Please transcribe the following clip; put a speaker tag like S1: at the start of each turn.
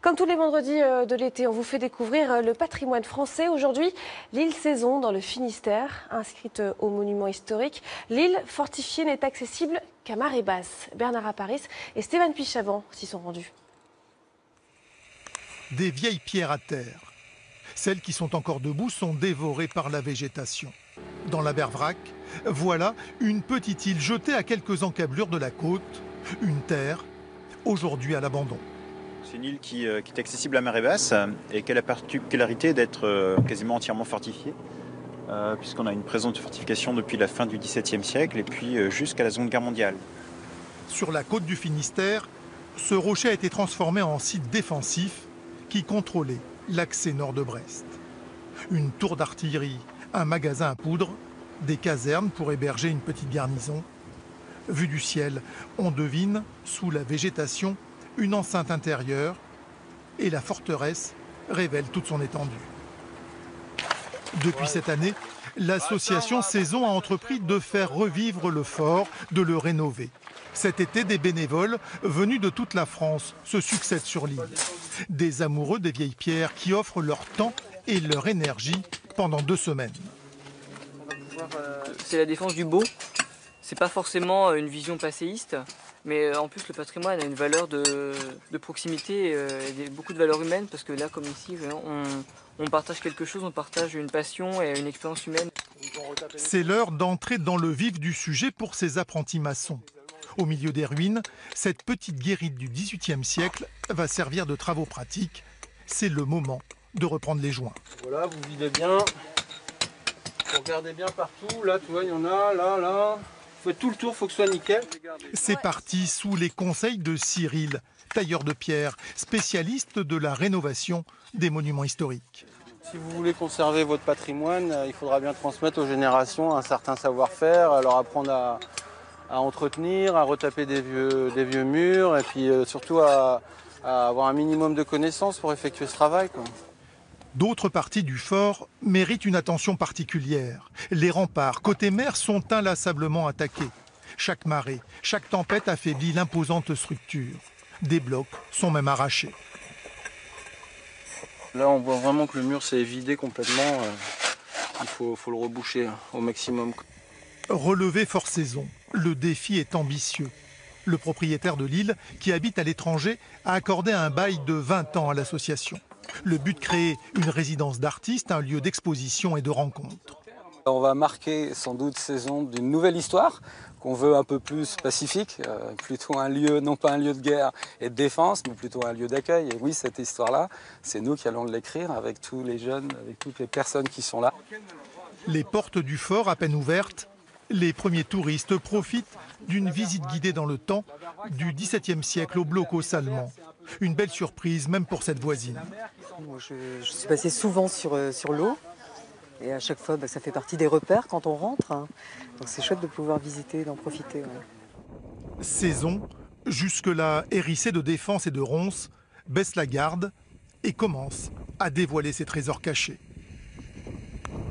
S1: Comme tous les vendredis de l'été, on vous fait découvrir le patrimoine français. Aujourd'hui, l'île Saison dans le Finistère, inscrite au monument historique. L'île fortifiée n'est accessible qu'à marée basse. Bernard Apparis et Stéphane Pichavant s'y sont rendus.
S2: Des vieilles pierres à terre. Celles qui sont encore debout sont dévorées par la végétation. Dans la Bervrac, voilà une petite île jetée à quelques encablures de la côte. Une terre, aujourd'hui à l'abandon.
S3: C'est une île qui est accessible à marée basse et qui a la particularité d'être quasiment entièrement fortifiée, puisqu'on a une présence de fortification depuis la fin du XVIIe siècle et puis jusqu'à la Seconde Guerre mondiale.
S2: Sur la côte du Finistère, ce rocher a été transformé en site défensif qui contrôlait l'accès nord de Brest. Une tour d'artillerie, un magasin à poudre, des casernes pour héberger une petite garnison. Vue du ciel, on devine, sous la végétation, une enceinte intérieure et la forteresse révèle toute son étendue. Depuis cette année, l'association Saison a entrepris de faire revivre le fort, de le rénover. Cet été, des bénévoles venus de toute la France se succèdent sur l'île. Des amoureux des vieilles pierres qui offrent leur temps et leur énergie pendant 2 semaines.
S4: C'est la défense du beau. C'est pas forcément une vision passéiste, mais en plus le patrimoine a une valeur de proximité et beaucoup de valeurs humaines, parce que là, comme ici, on partage quelque chose, on partage une passion et une expérience humaine.
S2: C'est l'heure d'entrer dans le vif du sujet pour ces apprentis maçons. Au milieu des ruines, cette petite guérite du XVIIIe siècle va servir de travaux pratiques. C'est le moment de reprendre les joints.
S5: Voilà, vous videz bien. Vous regardez bien partout. Là, tu vois, il y en a, là. Vous faites tout le tour, il faut que ce soit nickel.
S2: C'est parti sous les conseils de Cyril, tailleur de pierre, spécialiste de la rénovation des monuments historiques.
S5: Si vous voulez conserver votre patrimoine, il faudra bien transmettre aux générations un certain savoir-faire, leur apprendre à entretenir, à retaper des vieux murs et puis surtout à avoir un minimum de connaissances pour effectuer ce travail, quoi.
S2: D'autres parties du fort méritent une attention particulière. Les remparts côté mer sont inlassablement attaqués. Chaque marée, chaque tempête affaiblit l'imposante structure. Des blocs sont même arrachés.
S5: Là, on voit vraiment que le mur s'est vidé complètement. Il faut le reboucher au maximum.
S2: Relever Fort Saison, le défi est ambitieux. Le propriétaire de l'île, qui habite à l'étranger, a accordé un bail de 20 ans à l'association. Le but, créer une résidence d'artistes, un lieu d'exposition et de rencontre.
S6: On va marquer sans doute Saison d'une nouvelle histoire qu'on veut un peu plus pacifique, plutôt un lieu, non pas un lieu de guerre et de défense, mais plutôt un lieu d'accueil. Et oui, cette histoire-là, c'est nous qui allons l'écrire avec tous les jeunes, avec toutes les personnes qui sont là.
S2: Les portes du fort à peine ouvertes, les premiers touristes profitent d'une visite guidée dans le temps du XVIIe siècle au blocos allemand. Une belle surprise, même pour cette voisine.
S7: Moi, je suis passée souvent sur l'eau et à chaque fois, ça fait partie des repères quand on rentre. Donc c'est chouette de pouvoir visiter, d'en profiter. Ouais.
S2: Saison, jusque-là hérissée de défense et de ronces, baisse la garde et commence à dévoiler ses trésors cachés.